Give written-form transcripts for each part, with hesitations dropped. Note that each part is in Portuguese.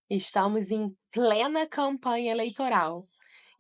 Estamos em plena campanha eleitoral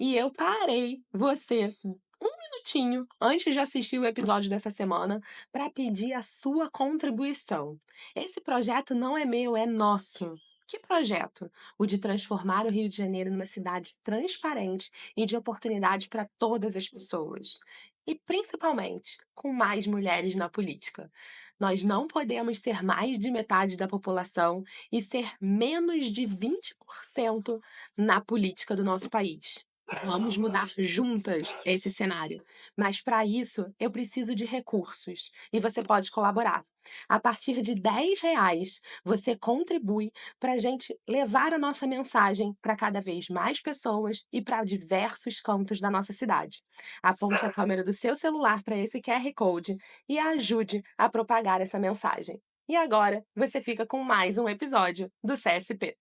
e eu parei você um minutinho antes de assistir o episódio dessa semana para pedir a sua contribuição. Esse projeto não é meu, é nosso. Que projeto? O de transformar o Rio de Janeiro numa cidade transparente e de oportunidades para todas as pessoas. E principalmente com mais mulheres na política. Nós não podemos ser mais de metade da população e ser menos de 20% na política do nosso país. Vamos mudar juntas esse cenário. Mas para isso, eu preciso de recursos e você pode colaborar. A partir de R$ 10, você contribui para a gente levar a nossa mensagem para cada vez mais pessoas e para diversos cantos da nossa cidade. Aponte a câmera do seu celular para esse QR Code e ajude a propagar essa mensagem. E agora você fica com mais um episódio do CSP.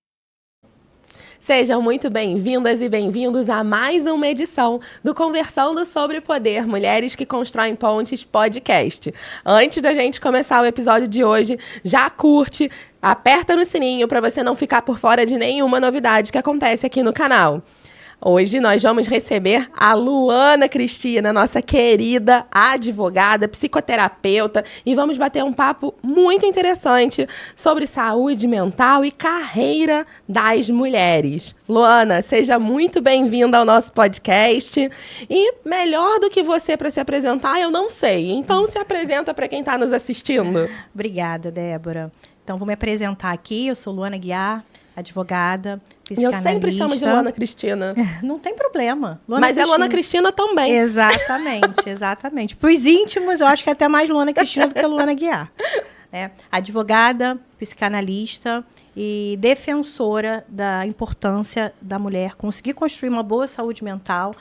Sejam muito bem-vindas e bem-vindos a mais uma edição do Conversando sobre Poder Mulheres que Constroem Pontes podcast. Antes da gente começar o episódio de hoje, já curte, aperta no sininho para você não ficar por fora de nenhuma novidade que acontece aqui no canal. Hoje nós vamos receber a Luana Cristina, nossa querida advogada, psicoterapeuta, e vamos bater um papo muito interessante sobre saúde mental e carreira das mulheres. Luana, seja muito bem-vinda ao nosso podcast. E melhor do que você para se apresentar, eu não sei. Então se apresenta para quem está nos assistindo. Obrigada, Débora. Então vou me apresentar aqui. Eu sou Luana Guiar, advogada, psicanalista. Eu sempre chamo de Luana Cristina. Não tem problema. Mas Cristina. É Luana Cristina também. Exatamente, exatamente. Para os íntimos, eu acho que é até mais Luana Cristina do que Luana Guiar. Advogada, psicanalista e defensora da importância da mulher conseguir construir uma boa saúde mental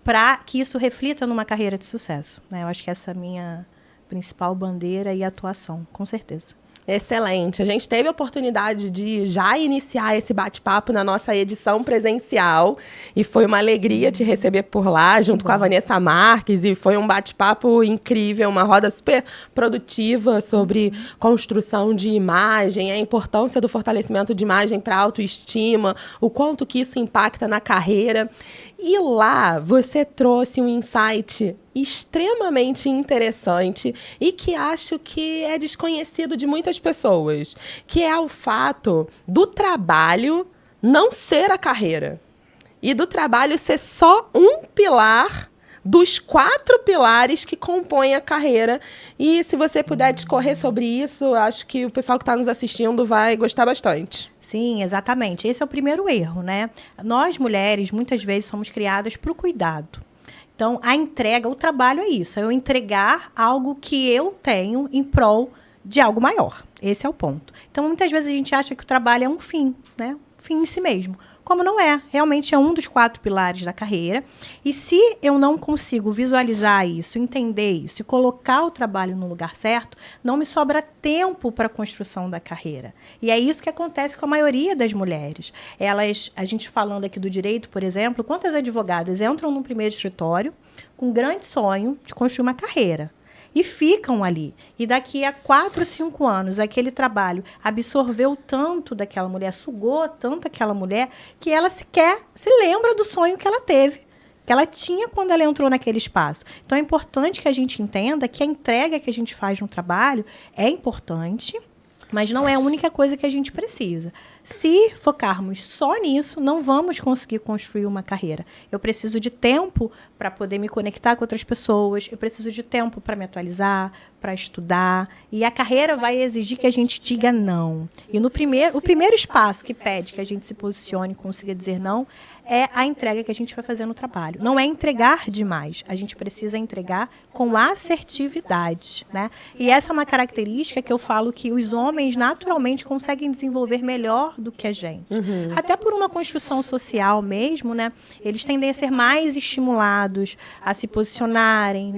para que isso reflita numa carreira de sucesso. Eu acho que essa é a minha principal bandeira e atuação, com certeza. Excelente. A gente teve a oportunidade de já iniciar esse bate-papo na nossa edição presencial e foi uma alegria te receber por lá, junto com a Vanessa Marques, e foi um bate-papo incrível, uma roda super produtiva sobre construção de imagem, a importância do fortalecimento de imagem para a autoestima, o quanto que isso impacta na carreira. E lá você trouxe um insight extremamente interessante e que acho que é desconhecido de muitas pessoas, que é o fato do trabalho não ser a carreira e do trabalho ser só um pilar dos 4 pilares que compõem a carreira. E se você puder discorrer sobre isso, acho que o pessoal que está nos assistindo vai gostar bastante. Sim, exatamente. Esse é o primeiro erro, Nós, mulheres, muitas vezes somos criadas para o cuidado. Então, a entrega, o trabalho é isso, é eu entregar algo que eu tenho em prol de algo maior. Esse é o ponto. Então, muitas vezes a gente acha que o trabalho é um fim, um fim em si mesmo. Como não é. Realmente é um dos 4 pilares da carreira. E se eu não consigo visualizar isso, entender isso e colocar o trabalho no lugar certo, não me sobra tempo para a construção da carreira. E é isso que acontece com a maioria das mulheres. A gente falando aqui do direito, por exemplo, quantas advogadas entram no primeiro escritório com um grande sonho de construir uma carreira? E ficam ali. E daqui a 4, 5 anos, aquele trabalho absorveu tanto daquela mulher, sugou tanto aquela mulher, que ela sequer se lembra do sonho que ela teve, que ela tinha quando ela entrou naquele espaço. Então, é importante que a gente entenda que a entrega que a gente faz no trabalho é importante, mas não é a única coisa que a gente precisa. Se focarmos só nisso, não vamos conseguir construir uma carreira. Eu preciso de tempo para poder me conectar com outras pessoas, eu preciso de tempo para me atualizar, para estudar, e a carreira vai exigir que a gente diga não. E o primeiro espaço que pede que a gente se posicione e consiga dizer não é a entrega que a gente vai fazer no trabalho. Não é entregar demais, a gente precisa entregar com assertividade, E essa é uma característica que eu falo que os homens naturalmente conseguem desenvolver melhor do que a gente. Até por uma construção social mesmo, Eles tendem a ser mais estimulados a se posicionarem,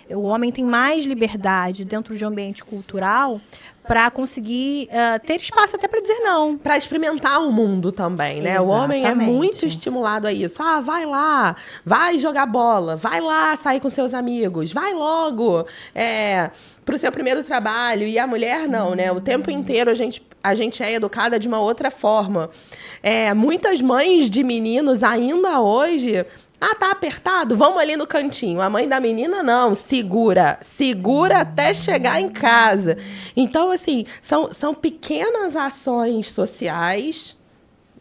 O homem tem mais liberdade dentro de um ambiente cultural para conseguir ter espaço até para dizer não. Para experimentar o mundo também, né? O homem é muito Exatamente. estimulado a isso. Ah, vai lá, vai jogar bola, vai lá sair com seus amigos, vai logo pro seu primeiro trabalho. E a mulher não, né? O tempo inteiro a gente é educada de uma outra forma. Muitas mães de meninos ainda hoje... Ah, tá apertado? Vamos ali no cantinho. A mãe da menina, não. Segura até chegar em casa. Então, assim, são pequenas ações sociais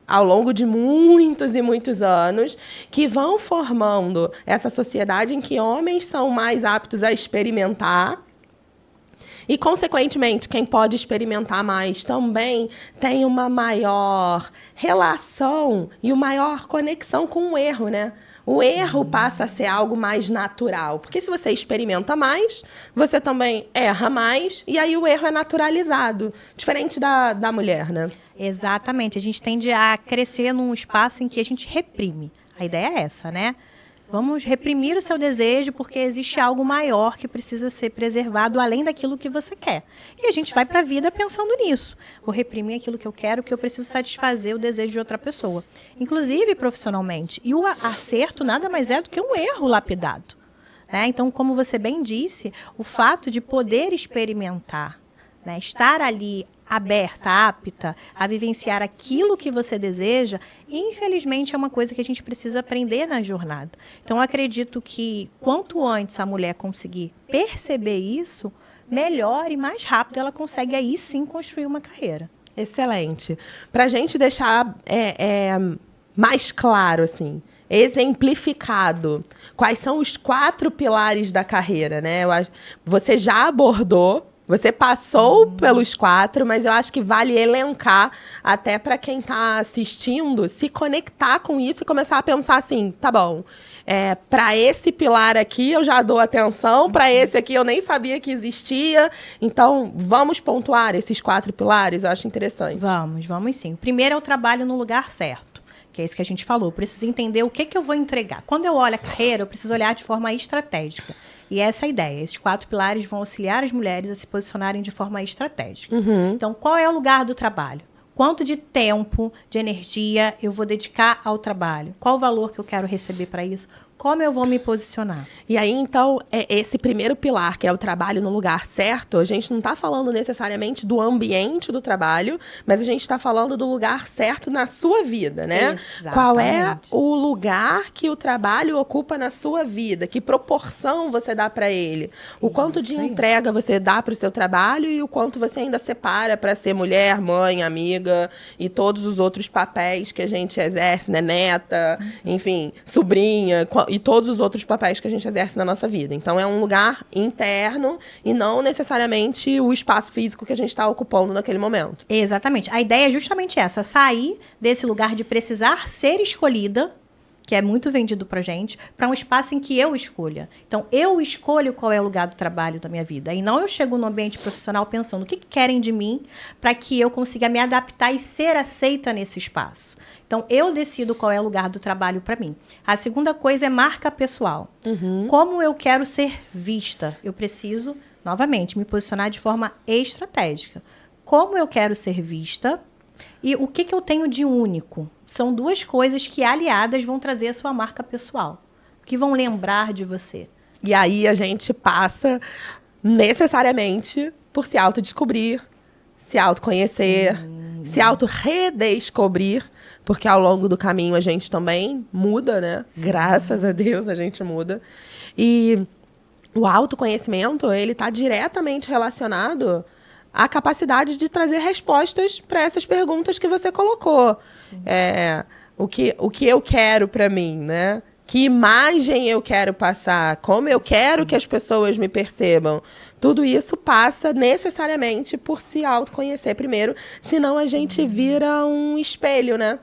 ao longo de muitos e muitos anos que vão formando essa sociedade em que homens são mais aptos a experimentar. E, consequentemente, quem pode experimentar mais também tem uma maior relação e uma maior conexão com o erro, né? O erro passa a ser algo mais natural. Porque se você experimenta mais, você também erra mais, e aí o erro é naturalizado. Diferente da mulher, né? Exatamente. A gente tende a crescer num espaço em que a gente reprime. A ideia é essa, né? Vamos reprimir o seu desejo porque existe algo maior que precisa ser preservado além daquilo que você quer. E a gente vai para a vida pensando nisso. Vou reprimir aquilo que eu quero, que eu preciso satisfazer o desejo de outra pessoa. Inclusive profissionalmente. E o acerto nada mais é do que um erro lapidado. Né? Então, como você bem disse, o fato de poder experimentar, né, estar ali aberta, apta a vivenciar aquilo que você deseja, infelizmente é uma coisa que a gente precisa aprender na jornada. Então, eu acredito que quanto antes a mulher conseguir perceber isso, melhor e mais rápido ela consegue aí sim construir uma carreira. Excelente. Para a gente deixar mais claro, assim, exemplificado, quais são os 4 pilares da carreira, né? Você já abordou. Você passou pelos 4, mas eu acho que vale elencar até para quem está assistindo se conectar com isso e começar a pensar assim, tá bom, para esse pilar aqui eu já dou atenção, para esse aqui eu nem sabia que existia. Então, vamos pontuar esses 4 pilares? Eu acho interessante. Vamos sim. O primeiro é o trabalho no lugar certo, que é isso que a gente falou. Eu preciso entender o que eu vou entregar. Quando eu olho a carreira, eu preciso olhar de forma estratégica. E essa é a ideia. Esses 4 pilares vão auxiliar as mulheres a se posicionarem de forma estratégica. Então, qual é o lugar do trabalho? Quanto de tempo, de energia eu vou dedicar ao trabalho? Qual o valor que eu quero receber para isso? Como eu vou me posicionar? E aí, então, esse primeiro pilar, que é o trabalho no lugar certo, a gente não está falando necessariamente do ambiente do trabalho, mas a gente está falando do lugar certo na sua vida, né? Exatamente. Qual é o lugar que o trabalho ocupa na sua vida? Que proporção você dá para ele? O quanto de entrega você dá para o seu trabalho e o quanto você ainda separa para ser mulher, mãe, amiga e todos os outros papéis que a gente exerce, né? Neta, enfim, sobrinha, e todos os outros papéis que a gente exerce na nossa vida. Então, é um lugar interno e não necessariamente o espaço físico que a gente está ocupando naquele momento. Exatamente. A ideia é justamente essa, sair desse lugar de precisar ser escolhida, que é muito vendido pra gente, para um espaço em que eu escolha. Então, eu escolho qual é o lugar do trabalho da minha vida. E não eu chego no ambiente profissional pensando o que querem de mim para que eu consiga me adaptar e ser aceita nesse espaço. Então, eu decido qual é o lugar do trabalho para mim. A segunda coisa é marca pessoal. Como eu quero ser vista? Eu preciso, novamente, me posicionar de forma estratégica. Como eu quero ser vista e o que eu tenho de único? São 2 coisas que, aliadas, vão trazer a sua marca pessoal, que vão lembrar de você. E aí a gente passa necessariamente por se autodescobrir, se autoconhecer, se autorredescobrir, porque ao longo do caminho a gente também muda, né? Sim. Graças a Deus a gente muda. E o autoconhecimento, ele está diretamente relacionado à capacidade de trazer respostas para essas perguntas que você colocou. O que eu quero para mim, né? Que imagem eu quero passar? Como eu quero que as pessoas me percebam? Tudo isso passa necessariamente por se autoconhecer primeiro, senão a gente vira um espelho, né?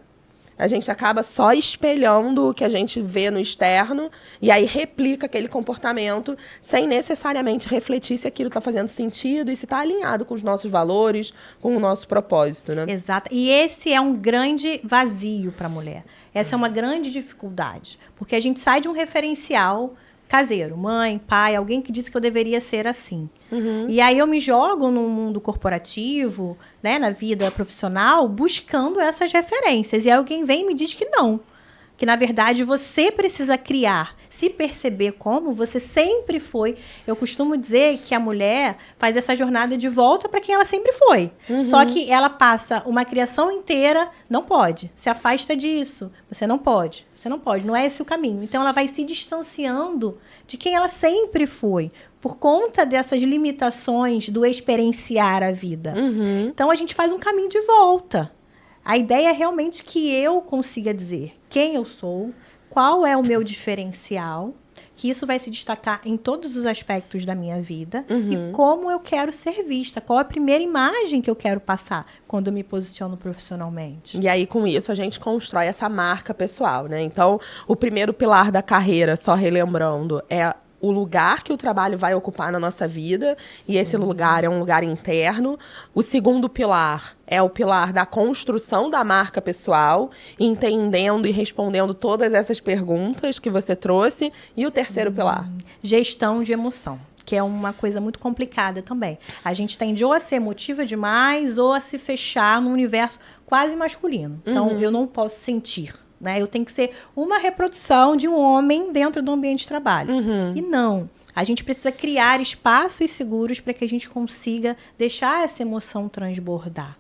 A gente acaba só espelhando o que a gente vê no externo e aí replica aquele comportamento sem necessariamente refletir se aquilo está fazendo sentido e se está alinhado com os nossos valores, com o nosso propósito, né? Exato. E esse é um grande vazio para a mulher. Essa é uma grande dificuldade, porque a gente sai de um referencial caseiro, mãe, pai, alguém que disse que eu deveria ser assim. E aí eu me jogo no mundo corporativo, né, na vida profissional, buscando essas referências. E aí alguém vem e me diz que não. Que, na verdade, você precisa criar, se perceber como você sempre foi. Eu costumo dizer que a mulher faz essa jornada de volta para quem ela sempre foi. Só que ela passa uma criação inteira, não pode, se afasta disso. Você não pode, não é esse o caminho. Então, ela vai se distanciando de quem ela sempre foi, por conta dessas limitações do experienciar a vida. Então, a gente faz um caminho de volta. A ideia é realmente que eu consiga dizer quem eu sou, qual é o meu diferencial, que isso vai se destacar em todos os aspectos da minha vida e como eu quero ser vista, qual é a primeira imagem que eu quero passar quando eu me posiciono profissionalmente. E aí, com isso, a gente constrói essa marca pessoal, né? Então, o primeiro pilar da carreira, só relembrando, é o lugar que o trabalho vai ocupar na nossa vida. Sim. E esse lugar é um lugar interno. O segundo pilar é o pilar da construção da marca pessoal, entendendo e respondendo todas essas perguntas que você trouxe. E o terceiro pilar? Gestão de emoção, que é uma coisa muito complicada também. A gente tende ou a ser emotiva demais ou a se fechar num universo quase masculino. Então, eu não posso sentir. Né? Eu tenho que ser uma reprodução de um homem dentro do ambiente de trabalho. E não. A gente precisa criar espaços seguros para que a gente consiga deixar essa emoção transbordar.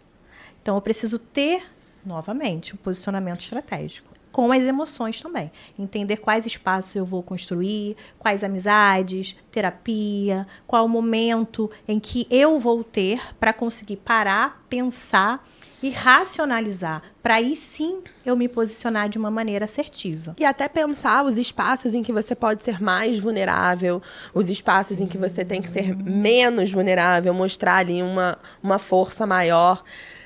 Então, eu preciso ter, novamente, um posicionamento estratégico. Com as emoções também. Entender quais espaços eu vou construir, quais amizades, terapia, qual o momento em que eu vou ter para conseguir parar, pensar e racionalizar, para aí sim eu me posicionar de uma maneira assertiva. E até pensar os espaços em que você pode ser mais vulnerável, os espaços em que você tem que ser menos vulnerável, mostrar ali uma força maior.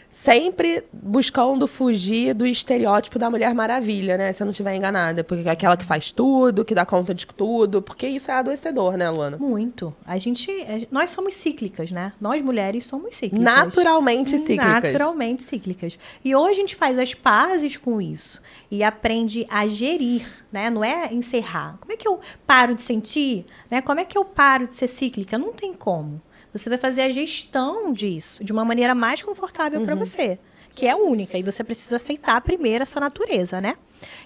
Sempre buscando fugir do estereótipo da Mulher Maravilha, né? Se eu não estiver enganada. Porque é aquela que faz tudo, que dá conta de tudo. Porque isso é adoecedor, né, Luana? Muito. Nós somos cíclicas, né? Nós, mulheres, somos cíclicas. Naturalmente cíclicas. Naturalmente cíclicas. E hoje a gente faz as pazes com isso. E aprende a gerir, né? Não é encerrar. Como é que eu paro de sentir? Né? Como é que eu paro de ser cíclica? Não tem como. Você vai fazer a gestão disso de uma maneira mais confortável para você, que é única. E você precisa aceitar primeiro essa natureza, né?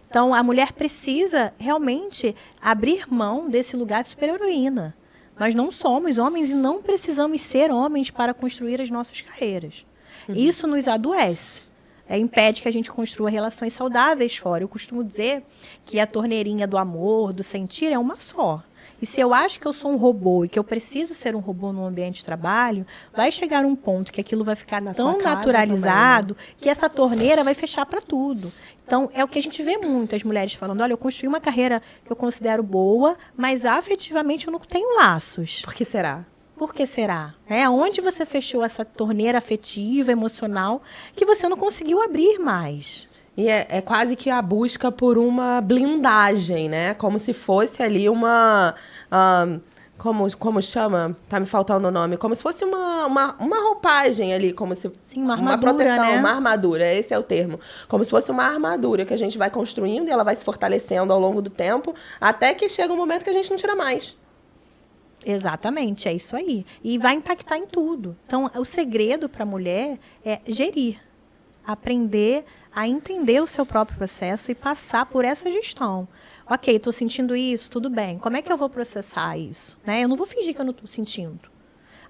Então, a mulher precisa realmente abrir mão desse lugar de super-heroína. Nós não somos homens e não precisamos ser homens para construir as nossas carreiras. Isso nos adoece. Impede que a gente construa relações saudáveis fora. Eu costumo dizer que a torneirinha do amor, do sentir, é uma só. E se eu acho que eu sou um robô e que eu preciso ser um robô no ambiente de trabalho, vai chegar um ponto que aquilo vai ficar tão naturalizado também, né? Que essa torneira vai fechar para tudo. Então, é o que a gente vê muitas mulheres falando, olha, eu construí uma carreira que eu considero boa, mas afetivamente eu não tenho laços. Por que será? Por que será? Onde você fechou essa torneira afetiva, emocional, que você não conseguiu abrir mais? E é quase que a busca por uma blindagem, né? Como se fosse ali uma... como chama? Tá me faltando o nome. Como se fosse uma roupagem ali, como se... Sim, uma armadura, proteção, né? Uma armadura, esse é o termo. Como se fosse uma armadura que a gente vai construindo e ela vai se fortalecendo ao longo do tempo, até que chega um momento que a gente não tira mais. Exatamente, é isso aí. E vai impactar em tudo. Então, o segredo para a mulher é gerir. Aprender a entender o seu próprio processo e passar por essa gestão. Ok, estou sentindo isso, tudo bem. Como é que eu vou processar isso? Né? Eu não vou fingir que eu não estou sentindo.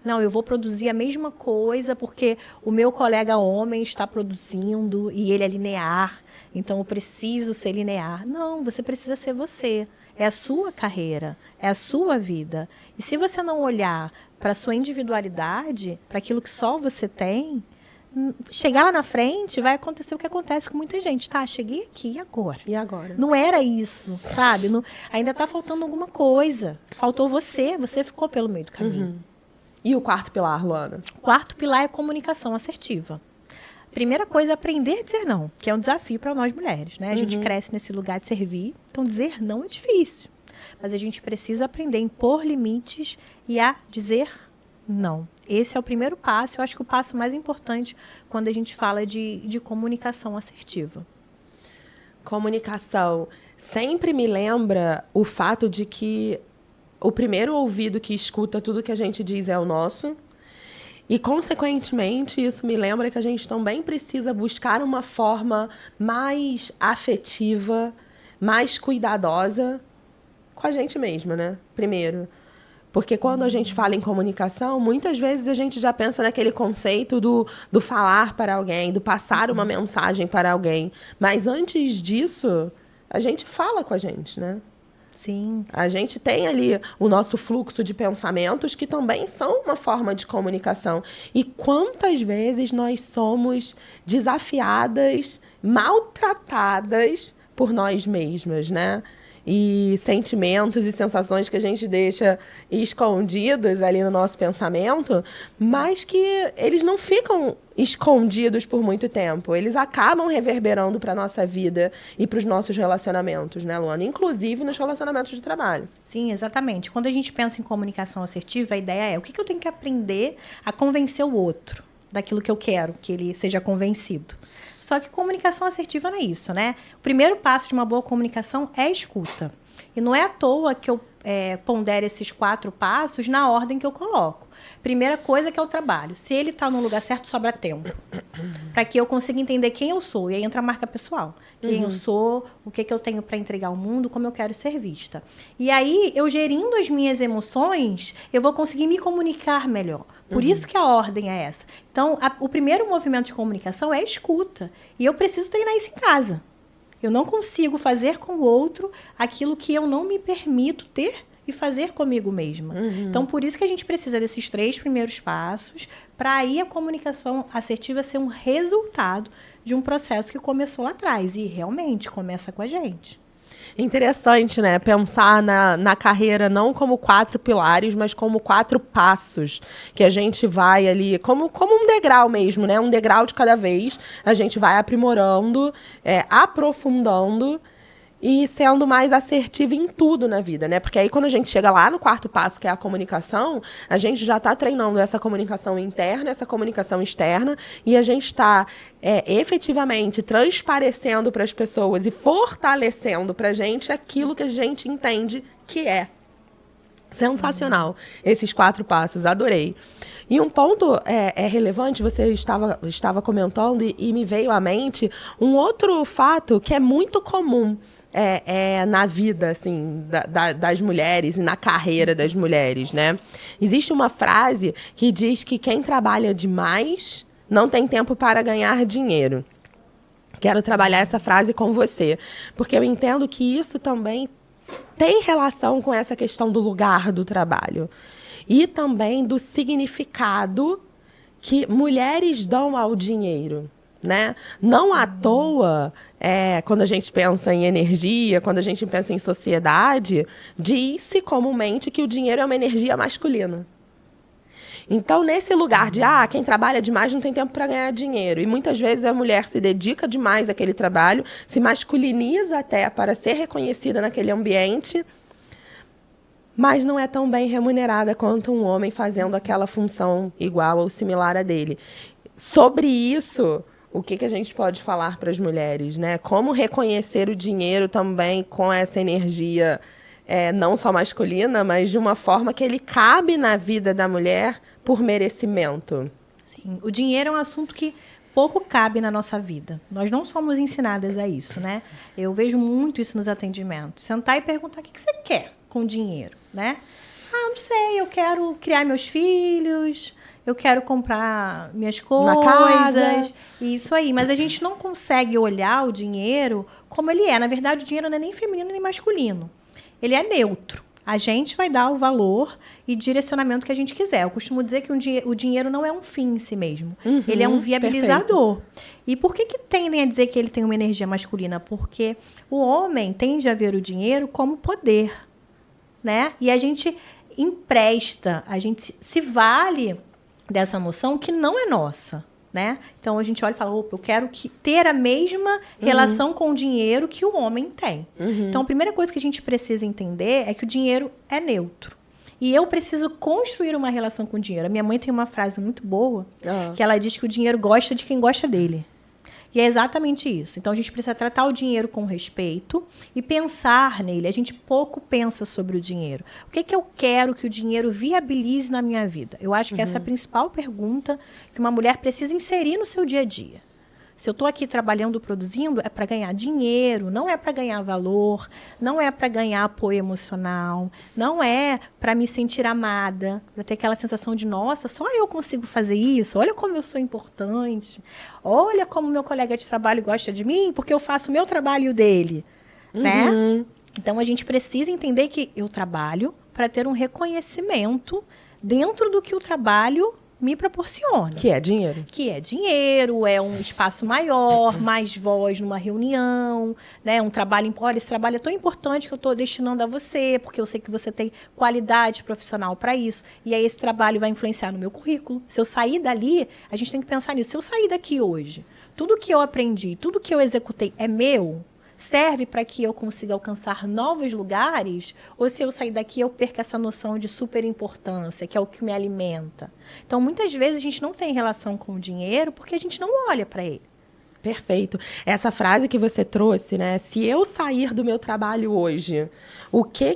Não, eu vou produzir a mesma coisa porque o meu colega homem está produzindo e ele é linear. Então, eu preciso ser linear. Não, você precisa ser você. É a sua carreira, é a sua vida. E se você não olhar para a sua individualidade, para aquilo que só você tem... chegar lá na frente, vai acontecer o que acontece com muita gente. Tá, cheguei aqui, e agora? E agora? Não era isso, sabe? Ainda tá faltando alguma coisa. Faltou você ficou pelo meio do caminho. E o quarto pilar, Luana? O quarto pilar é a comunicação assertiva. Primeira coisa é aprender a dizer não, que é um desafio para nós mulheres, né? A gente cresce nesse lugar de servir, então dizer não é difícil. Mas a gente precisa aprender a impor limites e a dizer não. Esse é o primeiro passo, eu acho que o passo mais importante quando a gente fala de comunicação assertiva. Comunicação sempre me lembra o fato de que o primeiro ouvido que escuta tudo que a gente diz é o nosso. E, consequentemente, isso me lembra que a gente também precisa buscar uma forma mais afetiva, mais cuidadosa com a gente mesma, né? Primeiro. Porque quando a gente fala em comunicação, muitas vezes a gente já pensa naquele conceito do falar para alguém, do passar uma mensagem para alguém. Mas antes disso, a gente fala com a gente, né? Sim. A gente tem ali o nosso fluxo de pensamentos, que também são uma forma de comunicação. E quantas vezes nós somos desafiadas, maltratadas por nós mesmas, né? E sentimentos e sensações que a gente deixa escondidos ali no nosso pensamento, mas que eles não ficam escondidos por muito tempo. Eles acabam reverberando para a nossa vida e para os nossos relacionamentos, né, Luana? Inclusive nos relacionamentos de trabalho. Sim, exatamente. Quando a gente pensa em comunicação assertiva, a ideia é o que eu tenho que aprender a convencer o outro daquilo que eu quero, que ele seja convencido. Só que comunicação assertiva não é isso, né? O primeiro passo de uma boa comunicação é a escuta. E não é à toa que eu pondero esses 4 passos na ordem que eu coloco. Primeira coisa que é o trabalho. Se ele está no lugar certo, sobra tempo. Para que eu consiga entender quem eu sou. E aí entra a marca pessoal. Quem eu sou, o que eu tenho para entregar ao mundo, como eu quero ser vista. E aí, eu gerindo as minhas emoções, eu vou conseguir me comunicar melhor. Por isso que a ordem é essa. Então, o primeiro movimento de comunicação é a escuta. E eu preciso treinar isso em casa. Eu não consigo fazer com o outro aquilo que eu não me permito ter e fazer comigo mesma. Então, por isso que a gente precisa desses 3 primeiros passos, para aí a comunicação assertiva ser um resultado de um processo que começou lá atrás. E realmente começa com a gente. Interessante, né? Pensar na carreira não como 4 pilares, mas como 4 passos que a gente vai ali, como um degrau mesmo, né? Um degrau de cada vez. A gente vai aprimorando, aprofundando e sendo mais assertivo em tudo na vida, né? Porque aí quando a gente chega lá no 4º passo, que é a comunicação, a gente já está treinando essa comunicação interna, essa comunicação externa, e a gente está efetivamente transparecendo para as pessoas e fortalecendo para a gente aquilo que a gente entende que é. Sensacional, esses 4 passos, adorei. E um ponto relevante, você estava comentando e me veio à mente um outro fato que é muito comum na vida assim, das mulheres e na carreira das mulheres, né? Existe uma frase que diz que quem trabalha demais não tem tempo para ganhar dinheiro. Quero trabalhar essa frase com você, porque eu entendo que isso também tem relação com essa questão do lugar do trabalho e também do significado que mulheres dão ao dinheiro, né? Não à toa, quando a gente pensa em energia, quando a gente pensa em sociedade, diz-se comumente que o dinheiro é uma energia masculina. Então, nesse lugar de, quem trabalha demais não tem tempo para ganhar dinheiro. E muitas vezes a mulher se dedica demais àquele trabalho, se masculiniza até para ser reconhecida naquele ambiente, mas não é tão bem remunerada quanto um homem fazendo aquela função igual ou similar à dele. Sobre isso, o que a gente pode falar para as mulheres, né? Como reconhecer o dinheiro também com essa energia não só masculina, mas de uma forma que ele cabe na vida da mulher por merecimento. Sim, o dinheiro é um assunto que pouco cabe na nossa vida. Nós não somos ensinadas a isso, né? Eu vejo muito isso nos atendimentos. Sentar e perguntar o que você quer com dinheiro, né? Não sei, eu quero criar meus filhos, eu quero comprar minhas coisas. Uma casa. Isso aí. Mas a gente não consegue olhar o dinheiro como ele é. Na verdade, o dinheiro não é nem feminino nem masculino. Ele é neutro. A gente vai dar o valor e direcionamento que a gente quiser. Eu costumo dizer que o dinheiro não é um fim em si mesmo. Ele é um viabilizador. Perfeito. E por que tendem a dizer que ele tem uma energia masculina? Porque o homem tende a ver o dinheiro como poder, né? E a gente empresta, a gente se vale dessa noção que não é nossa, né? Então, a gente olha e fala, opa, eu quero ter a mesma relação com o dinheiro que o homem tem. Então, a primeira coisa que a gente precisa entender é que o dinheiro é neutro. E eu preciso construir uma relação com o dinheiro. A minha mãe tem uma frase muito boa, que ela diz que o dinheiro gosta de quem gosta dele. E é exatamente isso. Então, a gente precisa tratar o dinheiro com respeito e pensar nele. A gente pouco pensa sobre o dinheiro. O que eu quero que o dinheiro viabilize na minha vida? Eu acho que essa é a principal pergunta que uma mulher precisa inserir no seu dia a dia. Se eu estou aqui trabalhando, produzindo, é para ganhar dinheiro, não é para ganhar valor, não é para ganhar apoio emocional, não é para me sentir amada, para ter aquela sensação de, nossa, só eu consigo fazer isso, olha como eu sou importante, olha como meu colega de trabalho gosta de mim, porque eu faço o meu trabalho e o dele, né? Então, a gente precisa entender que eu trabalho para ter um reconhecimento dentro do que o trabalho me proporciona. Que é dinheiro. Que é dinheiro, é um espaço maior, mais voz numa reunião, né? Um trabalho, olha, esse trabalho é tão importante que eu estou destinando a você, porque eu sei que você tem qualidade profissional para isso. E aí esse trabalho vai influenciar no meu currículo. Se eu sair dali, a gente tem que pensar nisso. Se eu sair daqui hoje, tudo que eu aprendi, tudo que eu executei é meu? Serve para que eu consiga alcançar novos lugares? Ou se eu sair daqui, eu perco essa noção de superimportância, que é o que me alimenta? Então, muitas vezes, a gente não tem relação com o dinheiro porque a gente não olha para ele. Perfeito. Essa frase que você trouxe, né? Se eu sair do meu trabalho hoje, o que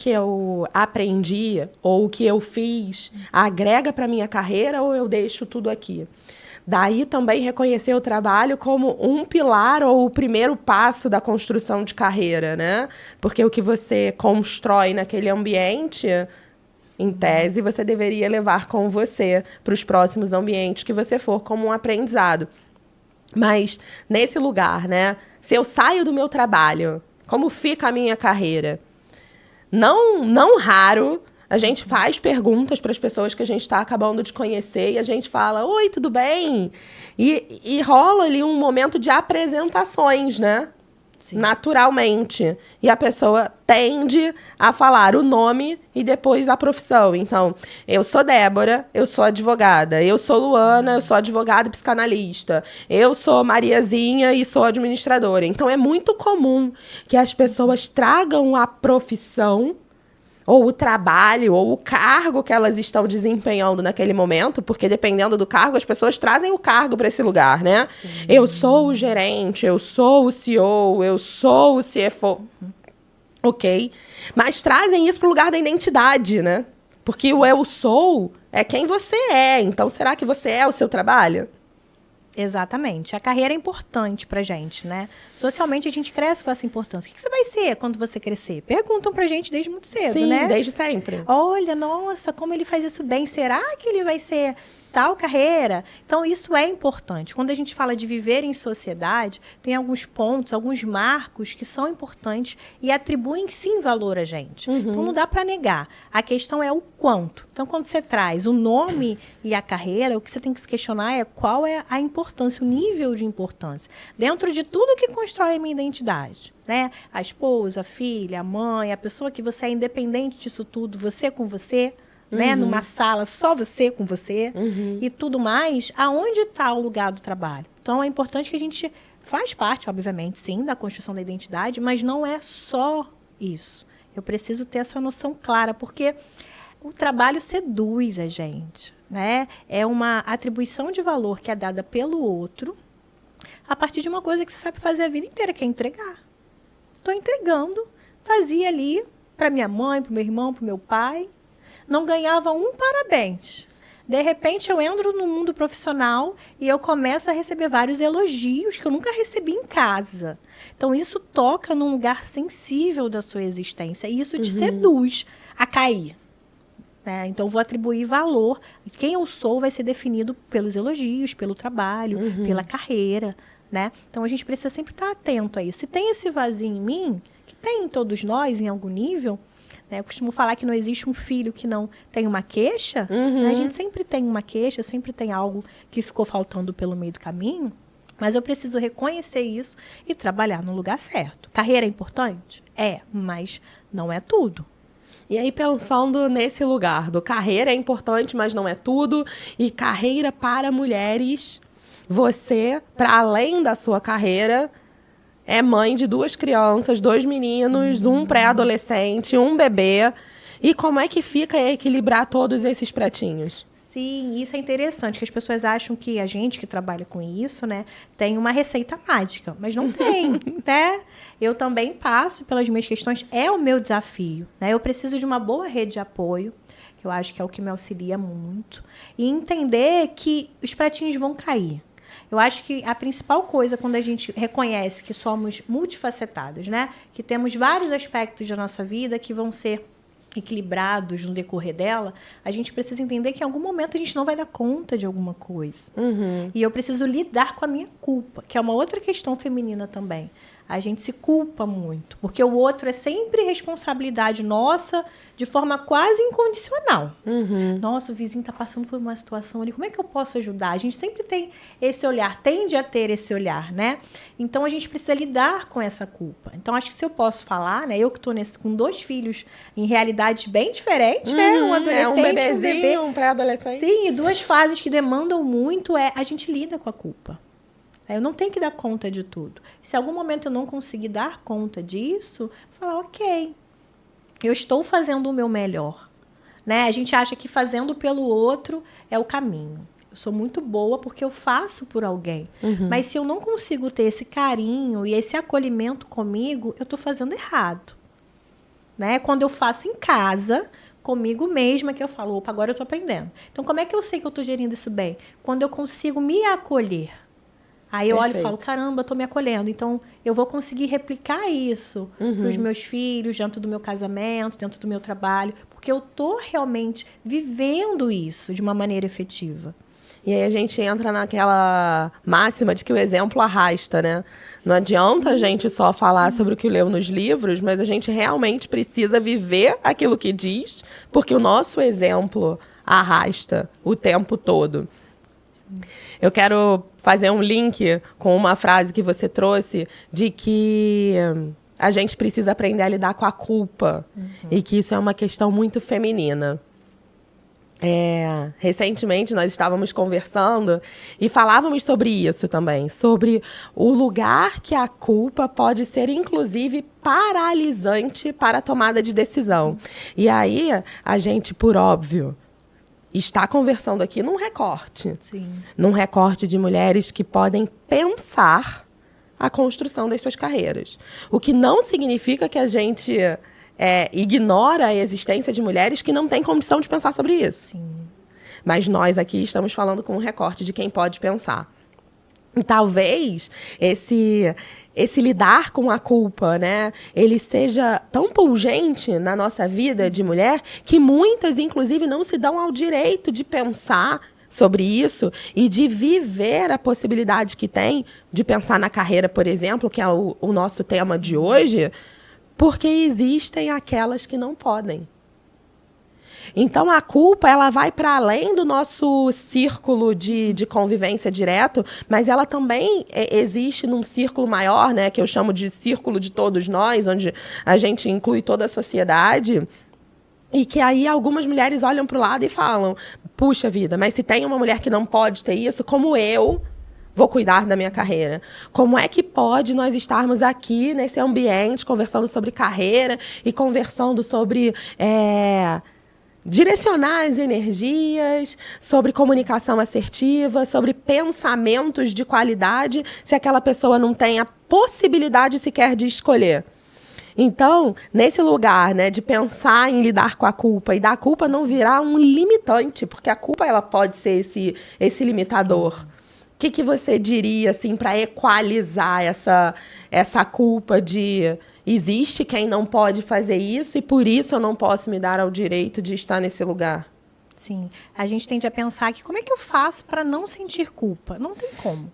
eu aprendi ou o que eu fiz agrega para minha carreira ou eu deixo tudo aqui? Daí também reconhecer o trabalho como um pilar ou o primeiro passo da construção de carreira, né? Porque o que você constrói naquele ambiente, em tese, você deveria levar com você para os próximos ambientes que você for como um aprendizado. Mas nesse lugar, né? Se eu saio do meu trabalho, como fica a minha carreira? Não raro, a gente faz perguntas para as pessoas que a gente está acabando de conhecer e a gente fala, oi, tudo bem? E rola ali um momento de apresentações, né? Sim. Naturalmente. E a pessoa tende a falar o nome e depois a profissão. Então, eu sou Débora, eu sou advogada. Eu sou Luana, eu sou advogada e psicanalista. Eu sou Mariazinha e sou administradora. Então, é muito comum que as pessoas tragam a profissão ou o trabalho, ou o cargo que elas estão desempenhando naquele momento, porque dependendo do cargo, as pessoas trazem o cargo para esse lugar, né? Sim. Eu sou o gerente, eu sou o CEO, eu sou o CFO. Ok. Mas trazem isso para o lugar da identidade, né? Porque o eu sou é quem você é. Então, será que você é o seu trabalho? Exatamente. A carreira é importante pra gente, né? Socialmente, a gente cresce com essa importância. O que você vai ser quando você crescer? Perguntam pra gente desde muito cedo, Sim, né? Desde sempre. Olha, nossa, como ele faz isso bem. Será que ele vai ser tal carreira? Então, isso é importante. Quando a gente fala de viver em sociedade, tem alguns pontos, alguns marcos que são importantes e atribuem, sim, valor a gente. Então, não dá para negar. A questão é o quanto. Então, quando você traz o nome e a carreira, o que você tem que se questionar é qual é a importância, o nível de importância. Dentro de tudo que constrói a minha identidade. Né? A esposa, a filha, a mãe, a pessoa que você é independente disso tudo, você com você, né? Numa sala, só você com você e tudo mais, aonde está o lugar do trabalho? Então, é importante que a gente faz parte, obviamente, sim, da construção da identidade, mas não é só isso. Eu preciso ter essa noção clara, porque o trabalho seduz a gente, né? É uma atribuição de valor que é dada pelo outro a partir de uma coisa que você sabe fazer a vida inteira, que é entregar. Estou entregando, fazia ali para minha mãe, para o meu irmão, para o meu pai, não ganhava um parabéns. De repente, eu entro no mundo profissional e eu começo a receber vários elogios que eu nunca recebi em casa. Então, isso toca num lugar sensível da sua existência e isso te seduz a cair. Né? Então, vou atribuir valor. Quem eu sou vai ser definido pelos elogios, pelo trabalho, pela carreira. Né? Então, a gente precisa sempre estar atento a isso. Se tem esse vazio em mim, que tem em todos nós, em algum nível... Eu costumo falar que não existe um filho que não tem uma queixa. Né? A gente sempre tem uma queixa, sempre tem algo que ficou faltando pelo meio do caminho. Mas eu preciso reconhecer isso e trabalhar no lugar certo. Carreira é importante? É, mas não é tudo. E aí, pensando nesse lugar do carreira é importante, mas não é tudo. E carreira para mulheres, você, para além da sua carreira... é mãe de 2 crianças, 2 meninos, um pré-adolescente, um bebê. E como é que fica equilibrar todos esses pratinhos? Sim, isso é interessante, que as pessoas acham que a gente que trabalha com isso, né, tem uma receita mágica, mas não tem, né? Eu também passo pelas minhas questões, é o meu desafio, né? Eu preciso de uma boa rede de apoio, que eu acho que é o que me auxilia muito, e entender que os pratinhos vão cair. Eu acho que a principal coisa, quando a gente reconhece que somos multifacetados, né, que temos vários aspectos da nossa vida que vão ser equilibrados no decorrer dela, a gente precisa entender que em algum momento a gente não vai dar conta de alguma coisa. E eu preciso lidar com a minha culpa, que é uma outra questão feminina também. A gente se culpa muito, porque o outro é sempre responsabilidade nossa, de forma quase incondicional. Nossa, o vizinho está passando por uma situação ali, como é que eu posso ajudar? A gente sempre tem esse olhar, tende a ter esse olhar, né? Então, a gente precisa lidar com essa culpa. Então, acho que se eu posso falar, né? Eu que estou com 2 filhos em realidades bem diferentes, né? Um adolescente, um bebezinho, um bebê. um pré-adolescente. Sim, e 2 fases que demandam muito a gente lida com a culpa. Eu não tenho que dar conta de tudo. Se em algum momento eu não conseguir dar conta disso, falar, ok, eu estou fazendo o meu melhor. Né? A gente acha que fazendo pelo outro é o caminho. Eu sou muito boa porque eu faço por alguém. Mas se eu não consigo ter esse carinho e esse acolhimento comigo, eu estou fazendo errado. Né? Quando eu faço em casa, comigo mesma, que eu falo, opa, agora eu estou aprendendo. Então, como é que eu sei que eu estou gerindo isso bem? Quando eu consigo me acolher. Aí eu olho e falo, caramba, eu estou me acolhendo. Então, eu vou conseguir replicar isso para os meus filhos, dentro do meu casamento, dentro do meu trabalho, porque eu estou realmente vivendo isso de uma maneira efetiva. E aí a gente entra naquela máxima de que o exemplo arrasta, né? Não adianta a gente só falar sobre o que leu nos livros, mas a gente realmente precisa viver aquilo que diz, porque o nosso exemplo arrasta o tempo todo. Eu quero fazer um link com uma frase que você trouxe de que a gente precisa aprender a lidar com a culpa e que isso é uma questão muito feminina. Recentemente nós estávamos conversando e falávamos sobre isso também, sobre o lugar que a culpa pode ser, inclusive, paralisante para a tomada de decisão. E aí, a gente, por óbvio, está conversando aqui num recorte. Sim. Num recorte de mulheres que podem pensar a construção das suas carreiras. O que não significa que a gente ignora a existência de mulheres que não têm condição de pensar sobre isso. Sim. Mas nós aqui estamos falando com um recorte de quem pode pensar. E talvez esse lidar com a culpa, né, ele seja tão pungente na nossa vida de mulher que muitas, inclusive, não se dão ao direito de pensar sobre isso e de viver a possibilidade que tem de pensar na carreira, por exemplo, que é o nosso tema de hoje, porque existem aquelas que não podem. Então, a culpa ela vai para além do nosso círculo de convivência direto, mas ela também existe num círculo maior, né, que eu chamo de círculo de todos nós, onde a gente inclui toda a sociedade, e que aí algumas mulheres olham para o lado e falam, puxa vida, mas se tem uma mulher que não pode ter isso, como eu vou cuidar da minha carreira? Como é que pode nós estarmos aqui nesse ambiente conversando sobre carreira e conversando sobre direcionar as energias, sobre comunicação assertiva, sobre pensamentos de qualidade, se aquela pessoa não tem a possibilidade sequer de escolher? Então, nesse lugar, né, de pensar em lidar com a culpa e da culpa não virar um limitante, porque a culpa ela pode ser esse limitador. O que você diria assim, para equalizar essa culpa de existe quem não pode fazer isso e por isso eu não posso me dar ao direito de estar nesse lugar? Sim, a gente tende a pensar que como é que eu faço para não sentir culpa? Não tem como.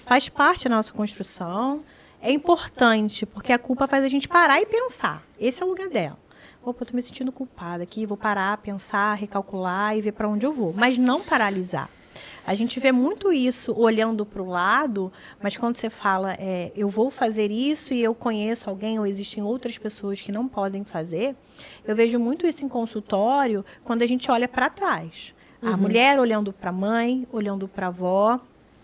Faz parte da nossa construção, é importante, porque a culpa faz a gente parar e pensar. Esse é o lugar dela. Opa, eu estou me sentindo culpada aqui, vou parar, pensar, recalcular e ver para onde eu vou. Mas não paralisar. A gente vê muito isso olhando para o lado, mas quando você fala, eu vou fazer isso e eu conheço alguém ou existem outras pessoas que não podem fazer, eu vejo muito isso em consultório quando a gente olha para trás. A mulher olhando para a mãe, olhando para a avó,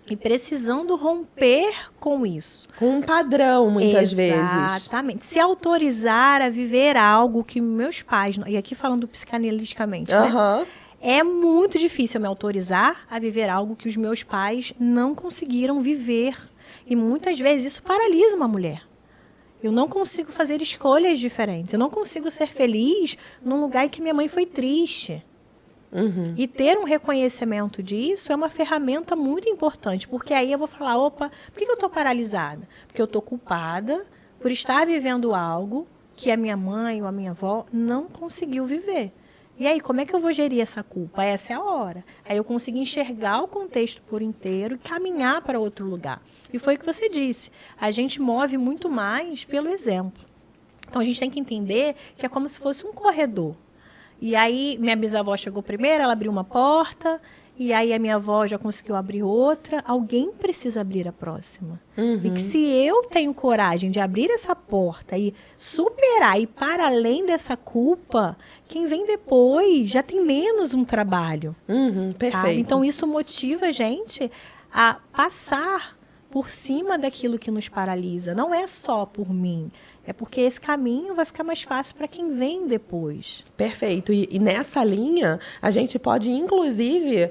e precisando romper com isso. Com um padrão, muitas vezes. Exatamente. Se autorizar a viver algo que meus pais... E aqui falando psicanaliticamente, né? Aham. É muito difícil eu me autorizar a viver algo que os meus pais não conseguiram viver. E muitas vezes isso paralisa uma mulher. Eu não consigo fazer escolhas diferentes. Eu não consigo ser feliz num lugar em que minha mãe foi triste. Uhum. E ter um reconhecimento disso é uma ferramenta muito importante, porque aí eu vou falar, opa, por que eu estou paralisada? Porque eu estou culpada por estar vivendo algo que a minha mãe ou a minha avó não conseguiu viver. E aí, como é que eu vou gerir essa culpa? Essa é a hora. Aí eu consigo enxergar o contexto por inteiro e caminhar para outro lugar. E foi o que você disse, a gente move muito mais pelo exemplo. Então a gente tem que entender que é como se fosse um corredor. E aí, minha bisavó chegou primeiro, ela abriu uma porta, e aí a minha avó já conseguiu abrir outra. Alguém precisa abrir a próxima. Uhum. E que se eu tenho coragem de abrir essa porta e superar e para além dessa culpa, quem vem depois já tem menos um trabalho. Uhum, perfeito. Sabe? Então, isso motiva a gente a passar por cima daquilo que nos paralisa. Não é só por mim. É porque esse caminho vai ficar mais fácil para quem vem depois. Perfeito. E nessa linha, a gente pode, inclusive,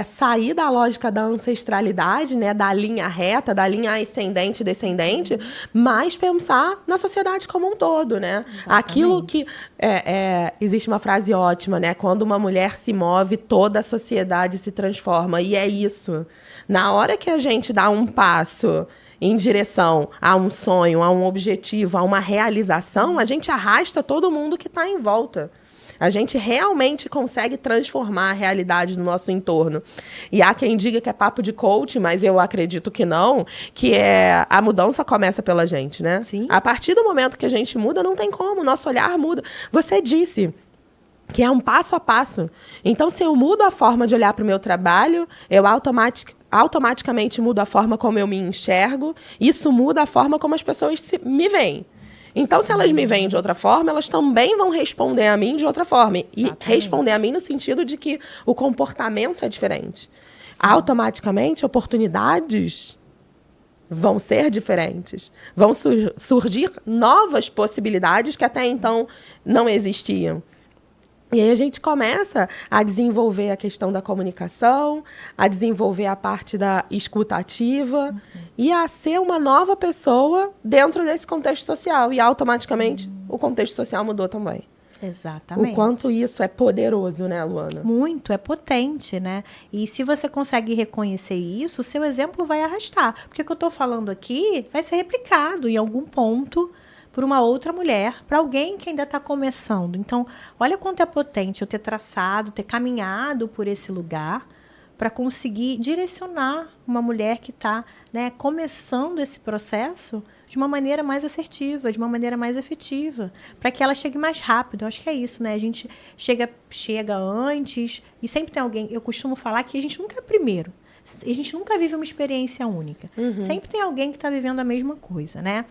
sair da lógica da ancestralidade, né, da linha reta, da linha ascendente e descendente, mas pensar na sociedade como um todo, né? Exatamente. Aquilo que... existe uma frase ótima, né? Quando uma mulher se move, toda a sociedade se transforma. E é isso. Na hora que a gente dá um passo em direção a um sonho, a um objetivo, a uma realização, a gente arrasta todo mundo que está em volta. A gente realmente consegue transformar a realidade do nosso entorno. E há quem diga que é papo de coach, mas eu acredito que não, que a mudança começa pela gente, né? Sim. A partir do momento que a gente muda, não tem como, o nosso olhar muda. Você disse que é um passo a passo. Então, se eu mudo a forma de olhar para o meu trabalho, eu automaticamente mudo a forma como eu me enxergo, isso muda a forma como as pessoas me veem. Então, se elas me veem de outra forma, elas também vão responder a mim de outra forma. E responder a mim no sentido de que o comportamento é diferente. Automaticamente, oportunidades vão ser diferentes. Vão surgir novas possibilidades que até então não existiam. E aí a gente começa a desenvolver a questão da comunicação, a desenvolver a parte da escuta ativa e a ser uma nova pessoa dentro desse contexto social. E automaticamente o contexto social mudou também. Exatamente. O quanto isso é poderoso, né, Luana? Muito, é potente, né? E se você consegue reconhecer isso, o seu exemplo vai arrastar. Porque o que eu estou falando aqui vai ser replicado em algum ponto por uma outra mulher, para alguém que ainda está começando. Então, olha quanto é potente eu ter traçado, ter caminhado por esse lugar para conseguir direcionar uma mulher que está, né, começando esse processo de uma maneira mais assertiva, de uma maneira mais efetiva, para que ela chegue mais rápido. Eu acho que é isso, né? A gente chega antes e sempre tem alguém. Eu costumo falar que a gente nunca é primeiro. A gente nunca vive uma experiência única. Sempre tem alguém que está vivendo a mesma coisa, né?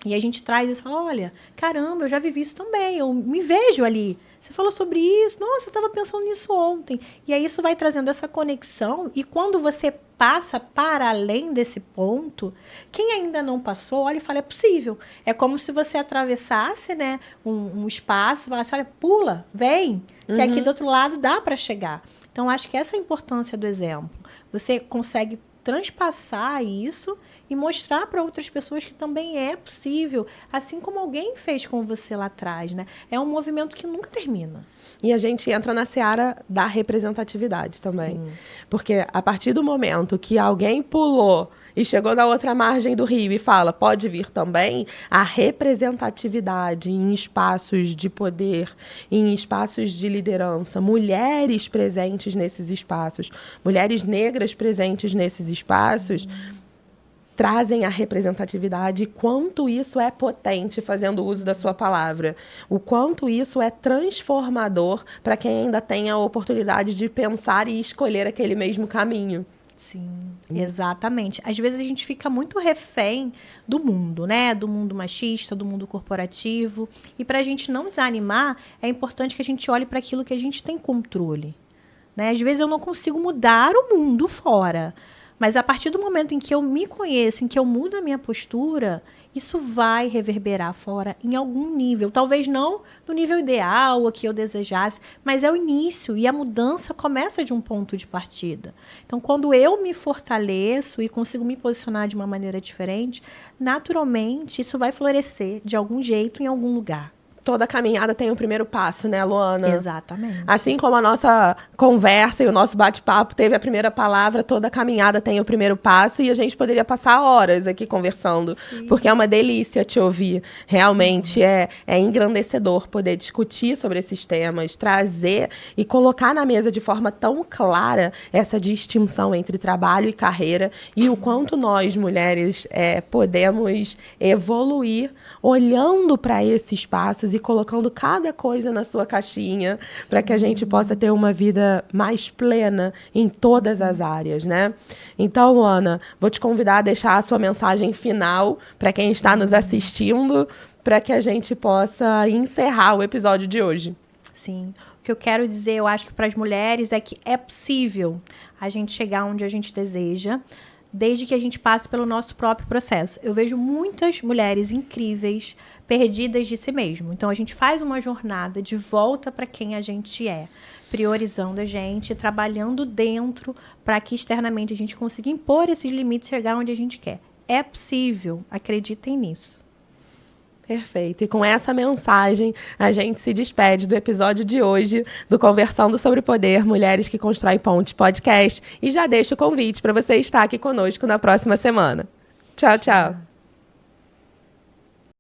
E a gente traz isso e fala, olha, caramba, eu já vivi isso também, eu me vejo ali. Você falou sobre isso, nossa, eu estava pensando nisso ontem. E aí isso vai trazendo essa conexão, e quando você passa para além desse ponto, quem ainda não passou, olha e fala, é possível. É como se você atravessasse, né, um espaço e falasse, olha, pula, vem, que aqui do outro lado dá para chegar. Então, acho que essa é a importância do exemplo. Você consegue transpassar isso e mostrar para outras pessoas que também é possível, assim como alguém fez com você lá atrás, né? É um movimento que nunca termina. E a gente entra na seara da representatividade também. Sim. Porque a partir do momento que alguém pulou e chegou na outra margem do rio e fala, pode vir também, a representatividade em espaços de poder, em espaços de liderança, mulheres presentes nesses espaços, mulheres negras presentes nesses espaços, trazem a representatividade, quanto isso é potente, fazendo uso da sua palavra. O quanto isso é transformador para quem ainda tem a oportunidade de pensar e escolher aquele mesmo caminho. Sim, exatamente. Às vezes a gente fica muito refém do mundo, né? Do mundo machista, do mundo corporativo. E para a gente não desanimar, é importante que a gente olhe para aquilo que a gente tem controle, né? Às vezes eu não consigo mudar o mundo fora, Mas a partir do momento em que eu me conheço, em que eu mudo a minha postura, isso vai reverberar fora em algum nível. Talvez não no nível ideal, o que eu desejasse, mas é o início e a mudança começa de um ponto de partida. Então, quando eu me fortaleço e consigo me posicionar de uma maneira diferente, naturalmente isso vai florescer de algum jeito em algum lugar. Toda caminhada tem o primeiro passo, né, Luana? Exatamente. Assim como a nossa conversa e o nosso bate-papo teve a primeira palavra, toda caminhada tem o primeiro passo e a gente poderia passar horas aqui conversando, porque é uma delícia te ouvir. Realmente é engrandecedor poder discutir sobre esses temas, trazer e colocar na mesa de forma tão clara essa distinção entre trabalho e carreira e o quanto nós, mulheres, podemos evoluir olhando para esses passos e colocando cada coisa na sua caixinha para que a gente possa ter uma vida mais plena em todas as áreas, né? Então, Luana, vou te convidar a deixar a sua mensagem final para quem está nos assistindo, para que a gente possa encerrar o episódio de hoje. Sim. O que eu quero dizer, eu acho que para as mulheres é que é possível a gente chegar onde a gente deseja, desde que a gente passe pelo nosso próprio processo. Eu vejo muitas mulheres incríveis perdidas de si mesmo. Então, a gente faz uma jornada de volta para quem a gente é, priorizando a gente, trabalhando dentro para que externamente a gente consiga impor esses limites e chegar onde a gente quer. É possível, acreditem nisso. Perfeito. E com essa mensagem, a gente se despede do episódio de hoje do Conversando sobre Poder, Mulheres que Constroem Pontes podcast. E já deixo o convite para você estar aqui conosco na próxima semana. Tchau, tchau.